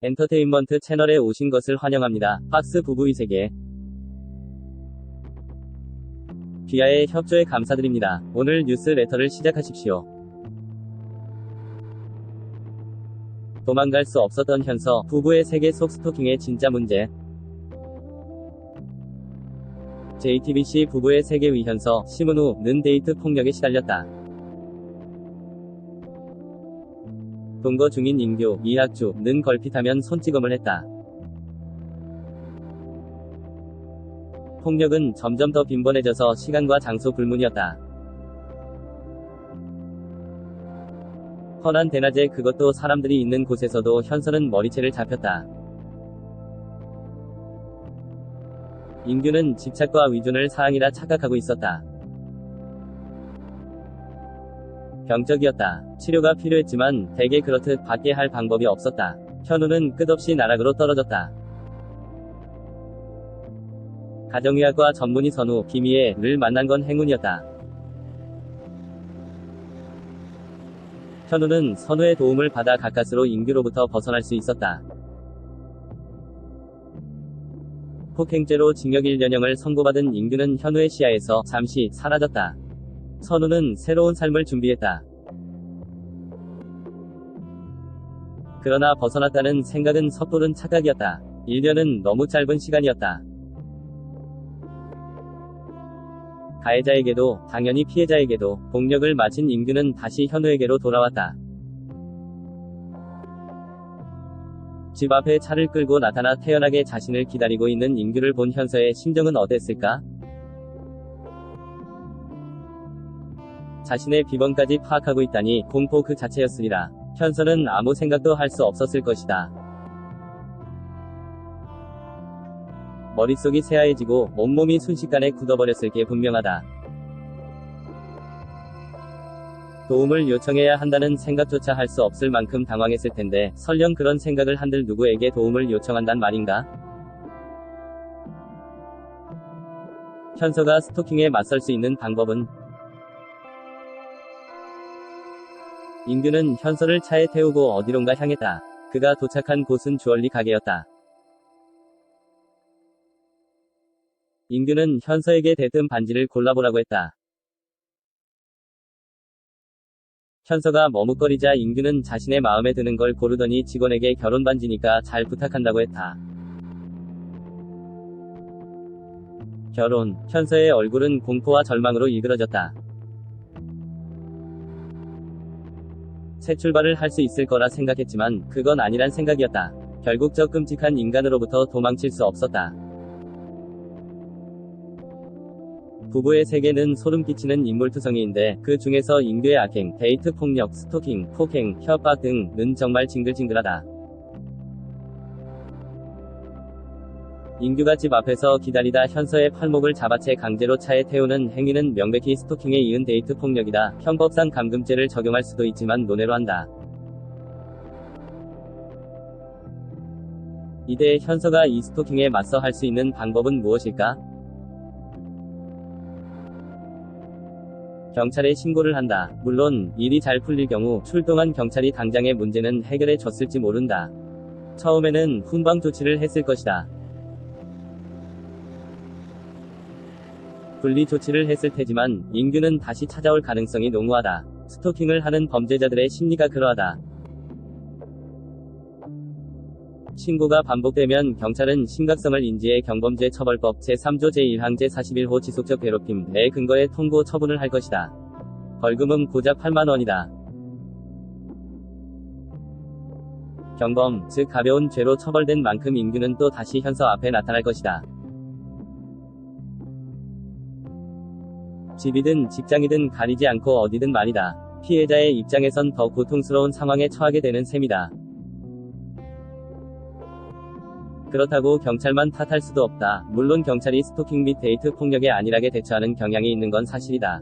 엔터테인먼트 채널에 오신 것을 환영합니다. 박스 부부의 세계. 귀하의 협조에 감사드립니다. 오늘 뉴스레터를 시작하십시오. 도망갈 수 없었던 현서, 부부의 세계 속 스토킹의 진짜 문제. JTBC 부부의 세계의 현서, 심은우는 데이트 폭력에 시달렸다. 동거 중인 인규, 이학주는 걸핏하면 손찌검을 했다. 폭력은 점점 더 빈번해져서 시간과 장소 불문이었다. 훤한 대낮에 그것도 사람들이 있는 곳에서도 현서는 머리채를 잡혔다. 인규는 집착과 의존을 사랑이라 착각하고 있었다. 병적이었다. 치료가 필요했지만 대개 그렇듯 밖에 할 방법이 없었다. 현우는 끝없이 나락으로 떨어졌다. 가정의학과 전문의 선우, 김희애를 만난 건 행운이었다. 현우는 선우의 도움을 받아 가까스로 인규로부터 벗어날 수 있었다. 폭행죄로 징역 1년형을 선고받은 인규는 현우의 시야에서 잠시 사라졌다. 선우는 새로운 삶을 준비했다. 그러나 벗어났다는 생각은 섣부른 착각이었다. 1년은 너무 짧은 시간이었다. 가해자에게도, 당연히 피해자에게도, 폭력을 마친 인규는 다시 현우에게로 돌아왔다. 집 앞에 차를 끌고 나타나 태연하게 자신을 기다리고 있는 인규를 본 현서의 심정은 어땠을까? 자신의 비번까지 파악하고 있다니 공포 그 자체였으리라. 현서는 아무 생각도 할 수 없었을 것이다. 머릿속이 새하얘지고 온몸이 순식간에 굳어버렸을 게 분명하다. 도움을 요청해야 한다는 생각조차 할 수 없을 만큼 당황했을 텐데 설령 그런 생각을 한들 누구에게 도움을 요청한단 말인가? 현서가 스토킹에 맞설 수 있는 방법은? 인규는 현서를 차에 태우고 어디론가 향했다. 그가 도착한 곳은 주얼리 가게였다. 인규는 현서에게 대뜸 반지를 골라보라고 했다. 현서가 머뭇거리자 인규는 자신의 마음에 드는 걸 고르더니 직원에게 결혼 반지니까 잘 부탁한다고 했다. 결혼. 현서의 얼굴은 공포와 절망으로 일그러졌다. 새 출발을 할 수 있을 거라 생각했지만 그건 아니란 생각이었다. 결국 저 끔찍한 인간으로부터 도망칠 수 없었다. 부부의 세계는 소름 끼치는 인물투성이인데 그 중에서 인규의 악행, 데이트 폭력, 스토킹, 폭행, 협박 등은 정말 징글징글하다. 인규가 집 앞에서 기다리다 현서의 팔목을 잡아채 강제로 차에 태우는 행위는 명백히 스토킹에 이은 데이트 폭력이다. 형법상 감금죄를 적용할 수도 있지만 논외로 한다. 이때 현서가 이 스토킹에 맞서 할 수 있는 방법은 무엇일까? 경찰에 신고를 한다. 물론 일이 잘 풀릴 경우 출동한 경찰이 당장의 문제는 해결해 줬을지 모른다. 처음에는 훈방 조치를 했을 것이다. 분리 조치를 했을 테지만 인규는 다시 찾아올 가능성이 농후하다. 스토킹을 하는 범죄자들의 심리가 그러하다. 신고가 반복되면 경찰은 심각성을 인지해 경범죄 처벌법 제3조 제1항 제41호 지속적 괴롭힘의 근거에 통고 처분을 할 것이다. 벌금은 고작 8만 원이다. 경범, 즉 가벼운 죄로 처벌된 만큼 인규는 또 다시 현서 앞에 나타날 것이다. 집이든 직장이든 가리지 않고 어디든 말이다. 피해자의 입장에선 더 고통스러운 상황에 처하게 되는 셈이다. 그렇다고 경찰만 탓할 수도 없다. 물론 경찰이 스토킹 및 데이트 폭력에 안일하게 대처하는 경향이 있는 건 사실이다.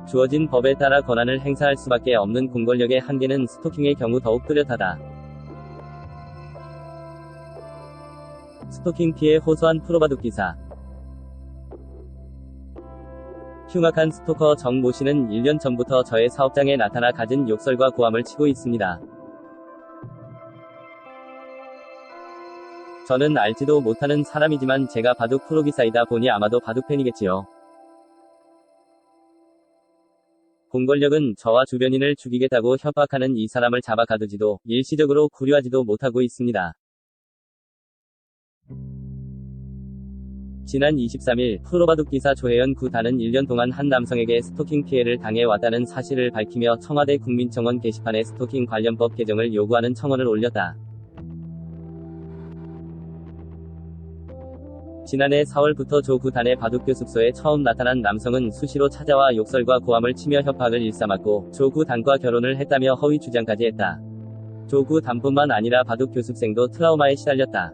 주어진 법에 따라 권한을 행사할 수밖에 없는 공권력의 한계는 스토킹의 경우 더욱 뚜렷하다. 스토킹 피해 호소한 프로바둑 기사. 흉악한 스토커 정 모 씨는 1년 전부터 저의 사업장에 나타나 갖은 욕설과 고함을 치고 있습니다. 저는 알지도 못하는 사람이지만 제가 바둑 프로기사이다 보니 아마도 바둑팬이겠지요. 공권력은 저와 주변인을 죽이겠다고 협박하는 이 사람을 잡아 가두지도 일시적으로 구류하지도 못하고 있습니다. 지난 23일 프로바둑 기사 조혜연 구단은 1년 동안 한 남성에게 스토킹 피해를 당해왔다는 사실을 밝히며 청와대 국민청원 게시판에 스토킹 관련법 개정을 요구하는 청원을 올렸다. 지난해 4월부터 조 구단의 바둑교 숙소에 처음 나타난 남성은 수시로 찾아와 욕설과 고함을 치며 협박을 일삼았고 조 구단과 결혼을 했다며 허위 주장까지 했다. 조 구단뿐만 아니라 바둑 교습생도 트라우마에 시달렸다.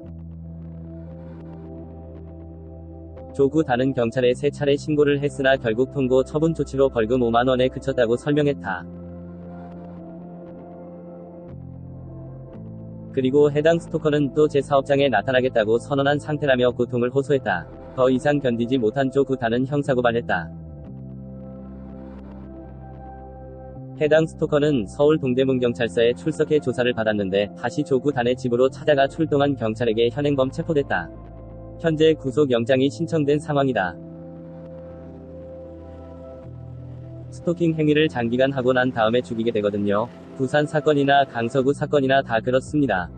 조 구단은 경찰에 3차례 신고를 했으나 결국 통고 처분 조치로 벌금 5만 원에 그쳤다고 설명했다. 그리고 해당 스토커는 또 제 사업장에 나타나겠다고 선언한 상태라며 고통을 호소했다. 더 이상 견디지 못한 조 구단은 형사고발했다. 해당 스토커는 서울 동대문경찰서에 출석해 조사를 받았는데 다시 조 구단의 집으로 찾아가 출동한 경찰에게 현행범 체포됐다. 현재 구속영장이 신청된 상황이다. 스토킹 행위를 장기간 하고 난 다음에 죽이게 되거든요. 부산 사건이나 강서구 사건이나 다 그렇습니다.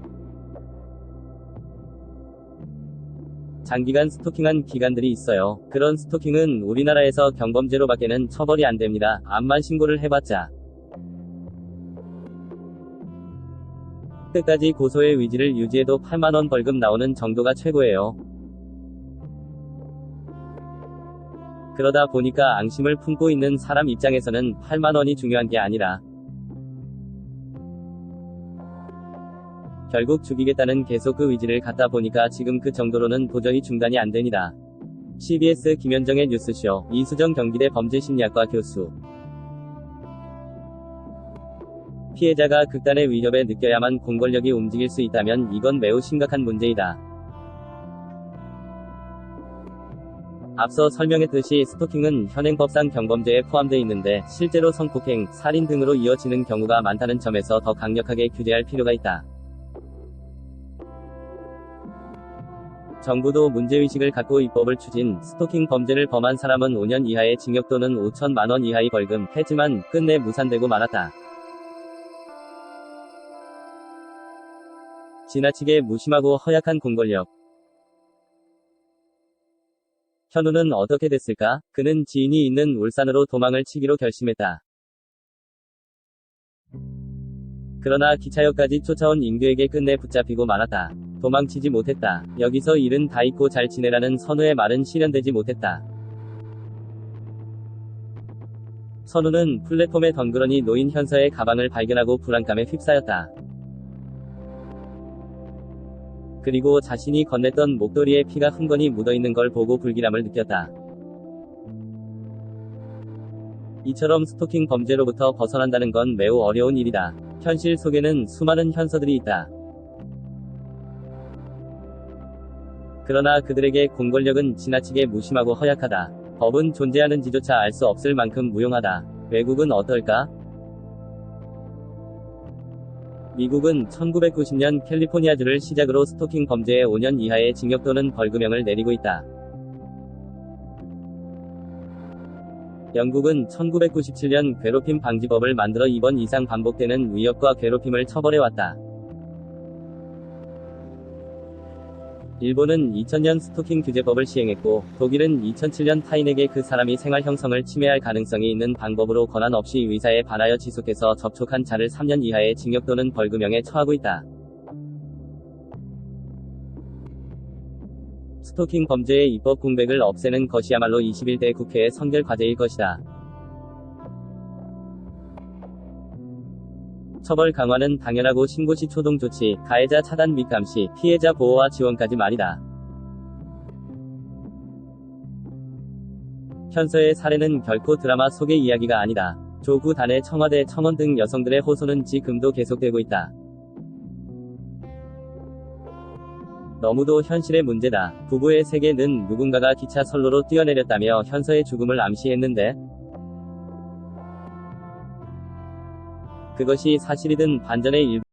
장기간 스토킹한 기간들이 있어요. 그런 스토킹은 우리나라에서 경범죄로밖에는 처벌이 안 됩니다. 암만 신고를 해봤자. 끝까지 고소의 의지를 유지해도 8만 원 벌금 나오는 정도가 최고예요. 그러다 보니까 앙심을 품고 있는 사람 입장에서는 8만 원이 중요한 게 아니라 결국 죽이겠다는 계속 그 의지를 갖다 보니까 지금 그 정도로는 도저히 중단이 안 됩니다. CBS 김현정의 뉴스쇼. 이수정 경기대 범죄심리학과 교수. 피해자가 극단의 위협에 느껴야만 공권력이 움직일 수 있다면 이건 매우 심각한 문제이다. 앞서 설명했듯이 스토킹은 현행법상 경범죄에 포함되어 있는데 실제로 성폭행, 살인 등으로 이어지는 경우가 많다는 점에서 더 강력하게 규제할 필요가 있다. 정부도 문제의식을 갖고 입법을 추진, 스토킹 범죄를 범한 사람은 5년 이하의 징역 또는 5천만 원 이하의 벌금, 했지만 끝내 무산되고 말았다. 지나치게 무심하고 허약한 공권력. 현우는 어떻게 됐을까? 그는 지인이 있는 울산으로 도망을 치기로 결심했다. 그러나 기차역까지 쫓아온 인규에게 끝내 붙잡히고 말았다. 도망치지 못했다. 여기서 일은 다 잊고 잘 지내라는 선우의 말은 실현되지 못했다. 선우는 플랫폼에 덩그러니 놓인 현서의 가방을 발견하고 불안감에 휩싸였다. 그리고 자신이 건넸던 목도리에 피가 흥건히 묻어있는 걸 보고 불길함을 느꼈다. 이처럼 스토킹 범죄로부터 벗어난다는 건 매우 어려운 일이다. 현실 속에는 수많은 현서들이 있다. 그러나 그들에게 공권력은 지나치게 무심하고 허약하다. 법은 존재하는지조차 알 수 없을 만큼 무용하다. 외국은 어떨까? 미국은 1990년 캘리포니아주를 시작으로 스토킹 범죄에 5년 이하의 징역 또는 벌금형을 내리고 있다. 영국은 1997년 괴롭힘 방지법을 만들어 2번 이상 반복되는 위협과 괴롭힘을 처벌해왔다. 일본은 2000년 스토킹 규제법을 시행했고, 독일은 2007년 타인에게 그 사람이 생활 형성을 침해할 가능성이 있는 방법으로 권한 없이 의사에 반하여 지속해서 접촉한 자를 3년 이하의 징역 또는 벌금형에 처하고 있다. 스토킹 범죄의 입법 공백을 없애는 것이야말로 21대 국회의 선결 과제일 것이다. 처벌 강화는 당연하고 신고시 초동 조치, 가해자 차단 및 감시, 피해자 보호와 지원까지 말이다. 현서의 사례는 결코 드라마 속의 이야기가 아니다. 조구 단의 청와대 청원 등 여성들의 호소는 지금도 계속되고 있다. 너무도 현실의 문제다. 부부의 세계는 누군가가 기차 선로로 뛰어내렸다며 현서의 죽음을 암시했는데, 그것이 사실이든 반전의 일부